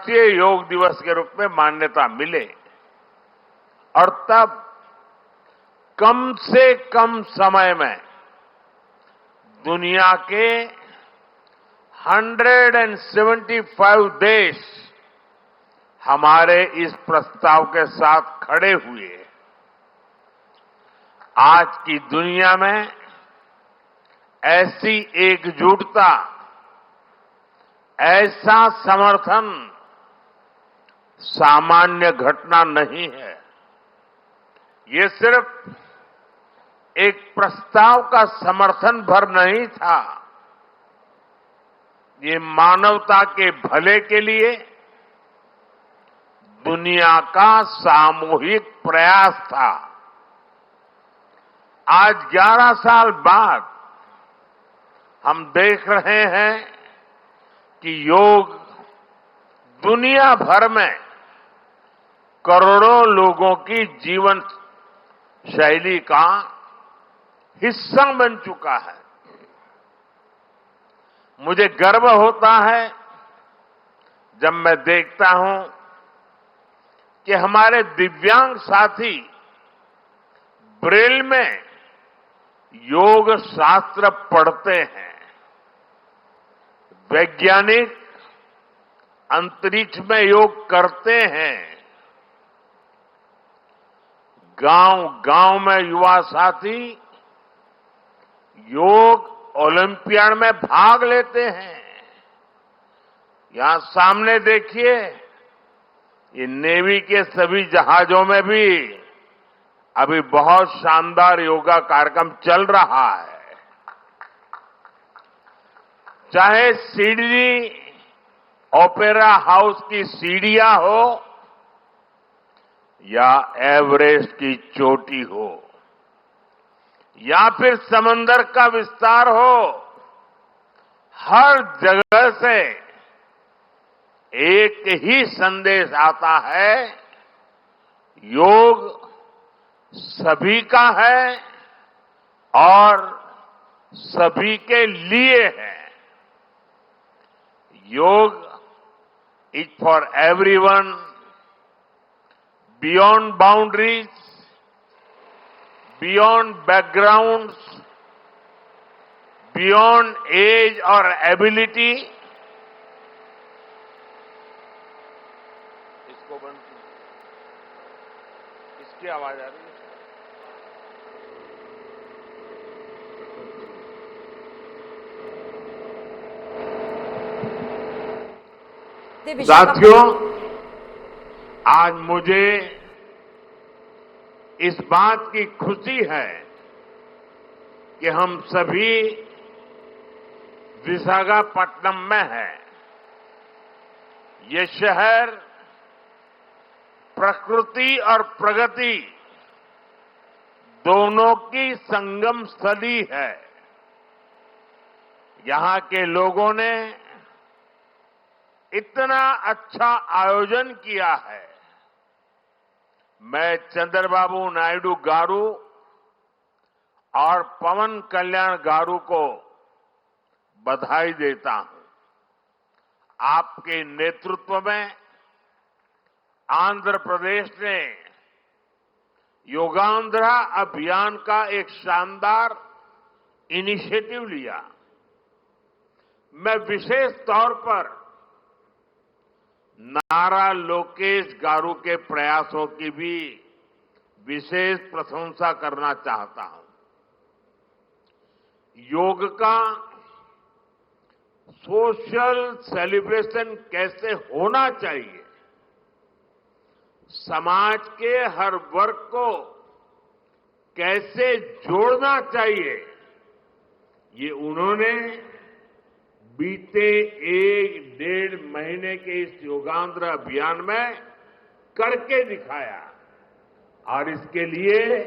राष्ट्रीय योग दिवस के रूप में मान्यता मिले और तब कम से कम समय में दुनिया के 175 देश हमारे इस प्रस्ताव के साथ खड़े हुए। आज की दुनिया में ऐसी एकजुटता, ऐसा समर्थन सामान्य घटना नहीं है। ये सिर्फ एक प्रस्ताव का समर्थन भर नहीं था, ये मानवता के भले के लिए दुनिया का सामूहिक प्रयास था। आज 11 साल बाद हम देख रहे हैं कि योग दुनिया भर में करोड़ों लोगों की जीवन शैली का हिस्सा बन चुका है। मुझे गर्व होता है जब मैं देखता हूं कि हमारे दिव्यांग साथी ब्रेल में योग शास्त्र पढ़ते हैं, वैज्ञानिक अंतरिक्ष में योग करते हैं, गांव-गांव में युवा साथी योग ओलंपियाड में भाग लेते हैं। यहां सामने देखिए, ये नेवी के सभी जहाजों में भी अभी बहुत शानदार योगा कार्यक्रम चल रहा है। चाहे सिडनी ओपेरा हाउस की सीढ़ियां हो या एवरेस्ट की चोटी हो या फिर समंदर का विस्तार हो, हर जगह से एक ही संदेश आता है, योग सभी का है और सभी के लिए है। Yoga is for everyone, beyond boundaries, beyond backgrounds, beyond age और एबिलिटी। इसको बंद कीजिए, इसकी आवाज आ रही है। साथियों, आज मुझे इस बात की खुशी है कि हम सभी विशाखापट्टनम में हैं। ये शहर प्रकृति और प्रगति दोनों की संगम स्थली है। यहां के लोगों ने इतना अच्छा आयोजन किया है। मैं चंद्रबाबू नायडू गारू और पवन कल्याण गारू को बधाई देता हूं। आपके नेतृत्व में आंध्र प्रदेश ने योगांध्रा अभियान का एक शानदार इनिशिएटिव लिया। मैं विशेष तौर पर नारा लोकेश गारू के प्रयासों की भी विशेष प्रशंसा करना चाहता हूं। योग का सोशल सेलिब्रेशन कैसे होना चाहिए, समाज के हर वर्ग को कैसे जोड़ना चाहिए, ये उन्होंने बीते 1-1.5 महीने के इस योगांध्र अभियान में करके दिखाया। और इसके लिए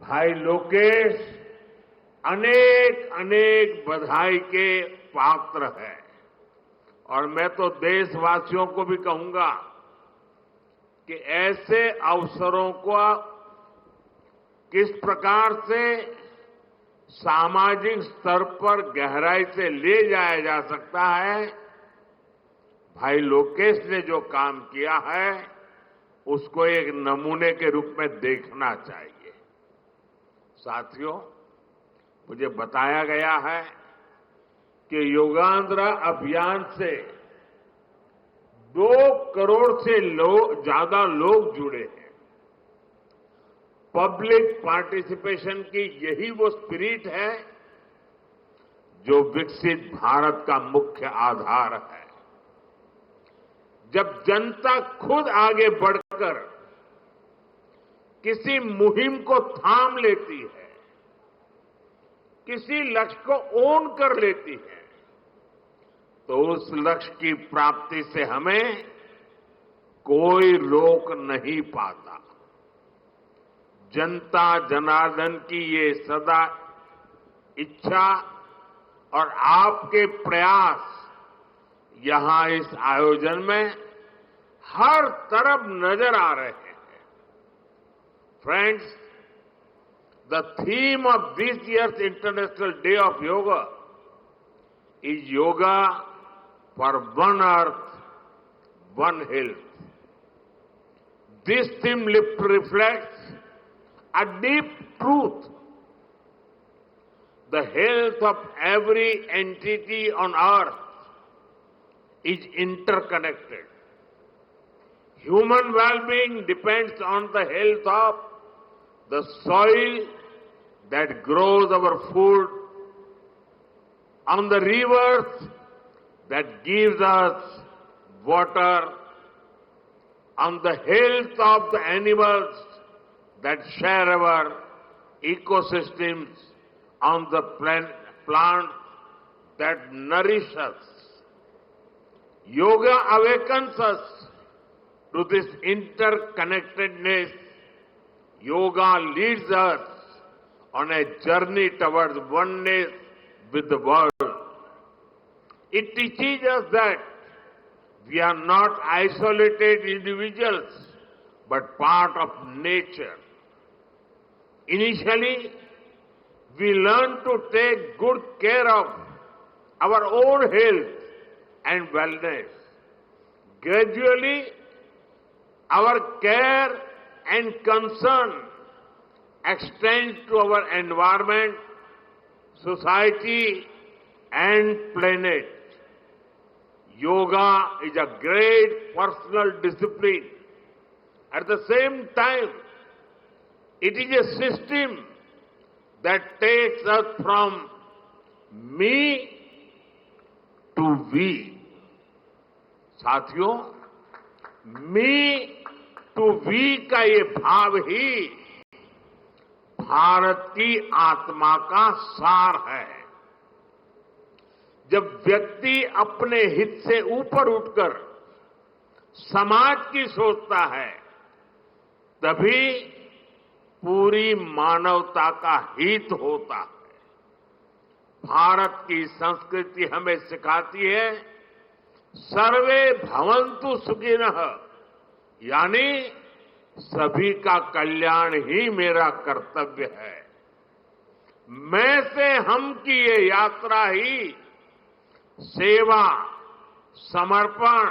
भाई लोकेश अनेक अनेक बधाई के पात्र है। और मैं तो देशवासियों को भी कहूंगा कि ऐसे अवसरों को किस प्रकार से सामाजिक स्तर पर गहराई से ले जाया जा सकता है, भाई लोकेश ने जो काम किया है उसको एक नमूने के रूप में देखना चाहिए। साथियों, मुझे बताया गया है कि योगांध्रा अभियान से 2 करोड़ से ज्यादा लोग जुड़े हैं। पब्लिक पार्टिसिपेशन की यही वो स्पिरिट है जो विकसित भारत का मुख्य आधार है। जब जनता खुद आगे बढ़कर किसी मुहिम को थाम लेती है, किसी लक्ष्य को ओन कर लेती है, तो उस लक्ष्य की प्राप्ति से हमें कोई रोक नहीं पाता। जनता जनार्दन की ये सदा इच्छा और आपके प्रयास यहां इस आयोजन में हर तरफ नजर आ रहे हैं। Friends, the theme of this year's International Day of Yoga is Yoga for One Earth, One Health. This theme reflects a deep truth. The health of every entity on earth is interconnected. Human well-being depends on the health of the soil that grows our food, on the rivers that gives us water, on the health of the animals that share our ecosystems, on the plants that nourish us. Yoga awakens us to this interconnectedness. Yoga leads us on a journey towards oneness with the world. It teaches us that we are not isolated individuals, but part of nature. Initially, we learn to take good care of our own health and wellness. Gradually, our care and concern extends to our environment, society, and planet. Yoga is a great personal discipline. At the same time, it is a system that takes us from me to we. साथियों, मी to we का ये भाव ही भारत की आत्मा का सार है। जब व्यक्ति अपने हित से ऊपर उठकर समाज की सोचता है, तभी पूरी मानवता का हित होता है। भारत की संस्कृति हमें सिखाती है सर्वे भवन्तु सुखिनः, यानी सभी का कल्याण ही मेरा कर्तव्य है। मैं से हम की ये यात्रा ही सेवा, समर्पण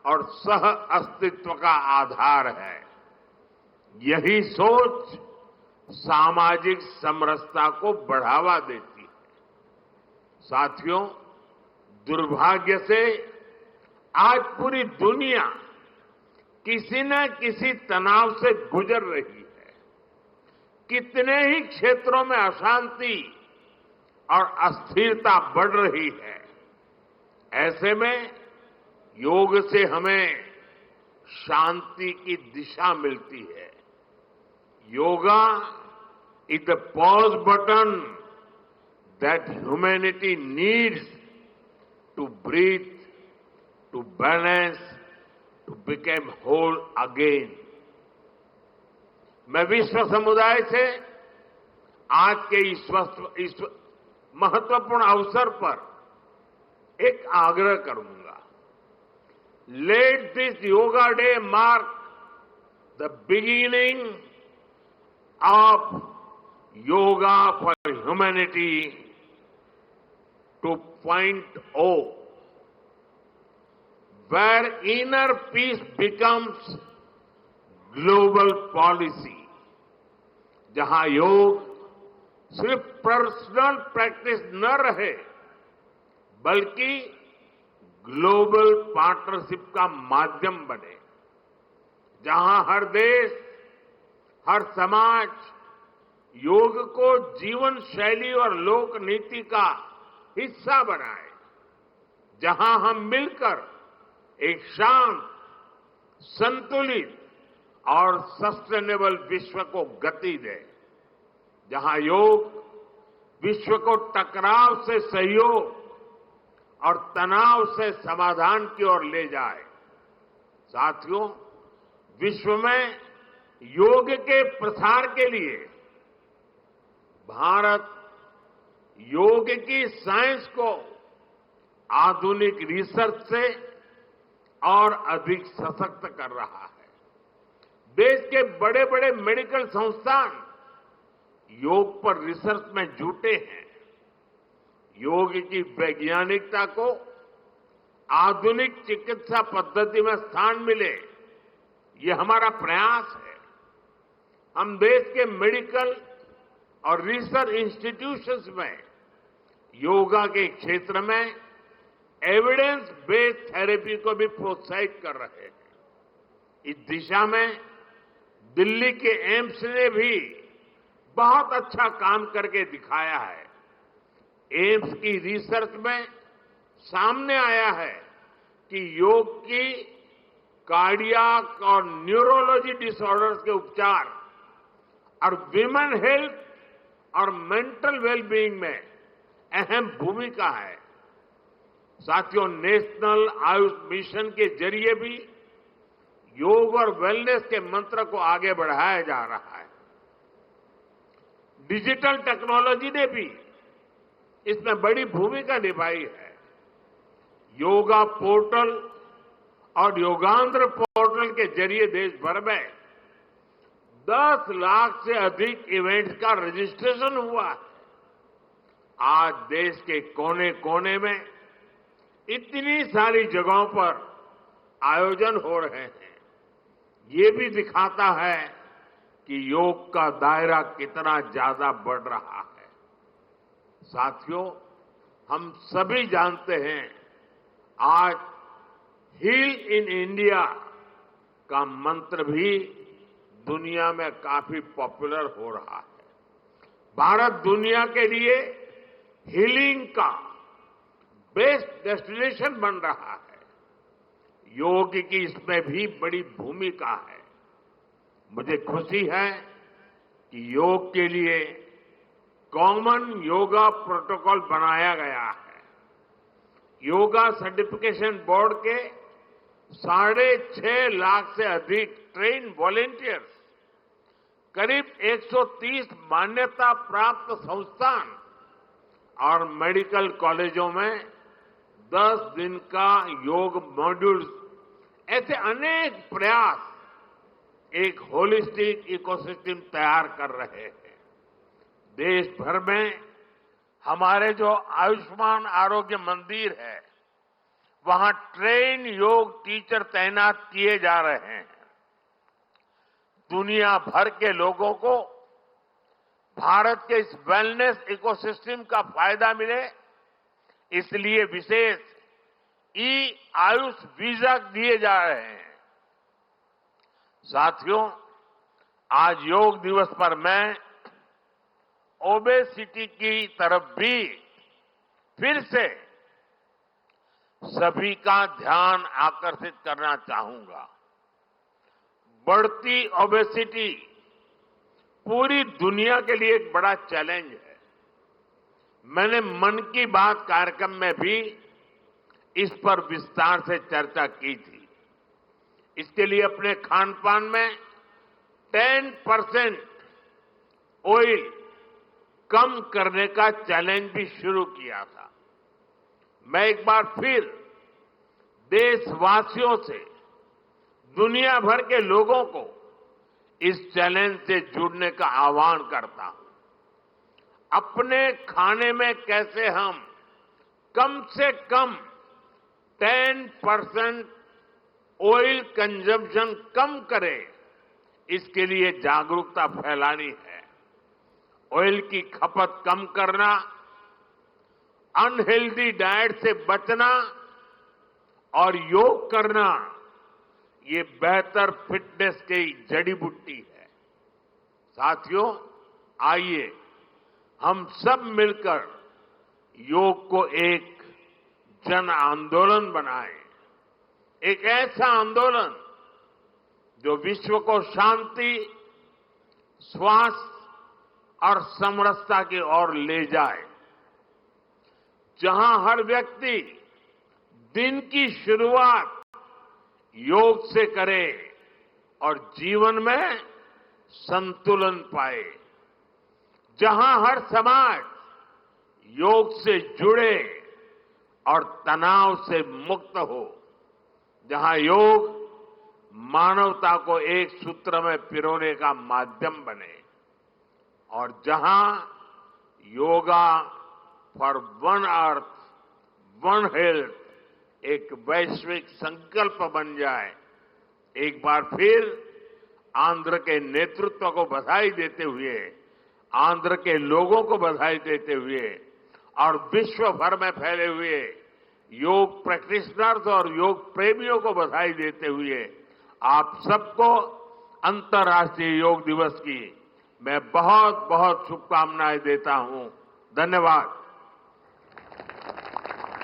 और सह अस्तित्व का आधार है। यही सोच सामाजिक समरसता को बढ़ावा देती है। साथियों, दुर्भाग्य से आज पूरी दुनिया किसी न किसी तनाव से गुजर रही है। कितने ही क्षेत्रों में अशांति और अस्थिरता बढ़ रही है। ऐसे में योग से हमें शांति की दिशा मिलती है। Yoga is the pause button that humanity needs to breathe, to balance, to become whole again. मैं विश्व समुदाय से आज के इस महत्वपूर्ण अवसर पर एक आग्रह करूंगा। Let this yoga day mark the beginning of yoga for humanity 2.0. where inner peace becomes global policy, जहां योग सिर्फ पर्सनल प्रैक्टिस न रहे बल्कि ग्लोबल पार्टनरशिप का माध्यम बने, जहां हर देश, हर समाज योग को जीवन शैली और लोक नीति का हिस्सा बनाए, जहां हम मिलकर एक शांत, संतुलित और सस्टेनेबल विश्व को गति दें, जहां योग विश्व को टकराव से सहयोग और तनाव से समाधान की ओर ले जाए। साथियों, विश्व में योग के प्रसार के लिए भारत योग की साइंस को आधुनिक रिसर्च से और अधिक सशक्त कर रहा है। देश के बड़े बड़े मेडिकल संस्थान योग पर रिसर्च में जुटे हैं। योग की वैज्ञानिकता को आधुनिक चिकित्सा पद्धति में स्थान मिले, ये हमारा प्रयास है। हम देश के मेडिकल और रिसर्च इंस्टीट्यूशंस में योगा के क्षेत्र में एविडेंस बेस्ड थेरेपी को भी प्रोत्साहित कर रहे हैं। इस दिशा में दिल्ली के एम्स ने भी बहुत अच्छा काम करके दिखाया है। एम्स की रिसर्च में सामने आया है कि योग की कार्डियक और न्यूरोलॉजी डिसऑर्डर्स के उपचार और विमेन हेल्थ और मेंटल वेलबीइंग में अहम भूमिका है। साथियों, नेशनल आयुष मिशन के जरिए भी योग और वेलनेस के मंत्र को आगे बढ़ाया जा रहा है। डिजिटल टेक्नोलॉजी ने भी इसमें बड़ी भूमिका निभाई है। योगा पोर्टल और योगांध्र पोर्टल के जरिए देश भर में 10 लाख से अधिक इवेंट्स का रजिस्ट्रेशन हुआ है। आज देश के कोने कोने में इतनी सारी जगहों पर आयोजन हो रहे हैं। ये भी दिखाता है कि योग का दायरा कितना ज्यादा बढ़ रहा है। साथियों, हम सभी जानते हैं आज हील इन इंडिया का मंत्र भी दुनिया में काफी पॉपुलर हो रहा है। भारत दुनिया के लिए हीलिंग का बेस्ट डेस्टिनेशन बन रहा है। योग की इसमें भी बड़ी भूमिका है। मुझे खुशी है कि योग के लिए कॉमन योगा प्रोटोकॉल बनाया गया है। योगा सर्टिफिकेशन बोर्ड के 6.5 लाख से अधिक ट्रेन वॉलेंटियर्स, करीब 130 मान्यता प्राप्त संस्थान और मेडिकल कॉलेजों में 10 दिन का योग मॉड्यूल्स, ऐसे अनेक प्रयास एक होलिस्टिक इकोसिस्टम तैयार कर रहे हैं। देश भर में हमारे जो आयुष्मान आरोग्य मंदिर है, वहां ट्रेन योग टीचर तैनात किए जा रहे हैं। दुनिया भर के लोगों को भारत के इस वेलनेस इकोसिस्टम का फायदा मिले, इसलिए विशेष आयुष वीजा दिए जा रहे हैं। साथियों, आज योग दिवस पर मैं ओबेसिटी की तरफ भी फिर से सभी का ध्यान आकर्षित करना चाहूंगा। बढ़ती ओबेसिटी पूरी दुनिया के लिए एक बड़ा चैलेंज है। मैंने मन की बात कार्यक्रम में भी इस पर विस्तार से चर्चा की थी। इसके लिए अपने खान पान में 10% ऑयल कम करने का चैलेंज भी शुरू किया था। मैं एक बार फिर देशवासियों से, दुनिया भर के लोगों को इस चैलेंज से जुड़ने का आह्वान करता हूं। अपने खाने में कैसे हम कम से कम 10% ऑयल कंजम्पशन कम करें, इसके लिए जागरूकता फैलानी है। ऑयल की खपत कम करना, अनहेल्दी डाइट से बचना और योग करना, ये बेहतर फिटनेस की जड़ी बूटी है। साथियों, आइए हम सब मिलकर योग को एक जन आंदोलन बनाएं, एक ऐसा आंदोलन जो विश्व को शांति, स्वास्थ्य और समरसता की ओर ले जाए, जहां हर व्यक्ति दिन की शुरुआत योग से करे और जीवन में संतुलन पाए, जहां हर समाज योग से जुड़े और तनाव से मुक्त हो, जहां योग मानवता को एक सूत्र में पिरोने का माध्यम बने और जहां yoga for one earth one health एक वैश्विक संकल्प बन जाए। एक बार फिर आंध्र के नेतृत्व को बधाई देते हुए, आंध्र के लोगों को बधाई देते हुए और विश्व भर में फैले हुए योग प्रैक्टिशनर्स और योग प्रेमियों को बधाई देते हुए आप सबको अंतर्राष्ट्रीय योग दिवस की मैं बहुत बहुत शुभकामनाएं देता हूं। धन्यवाद।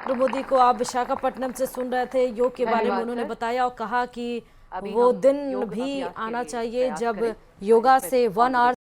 नरेंद्र मोदी को आप विशाखापट्टनम से सुन रहे थे। योग के बारे में उन्होंने बताया और कहा कि वो दिन भी आना चाहिए जब योगा से 1 आवर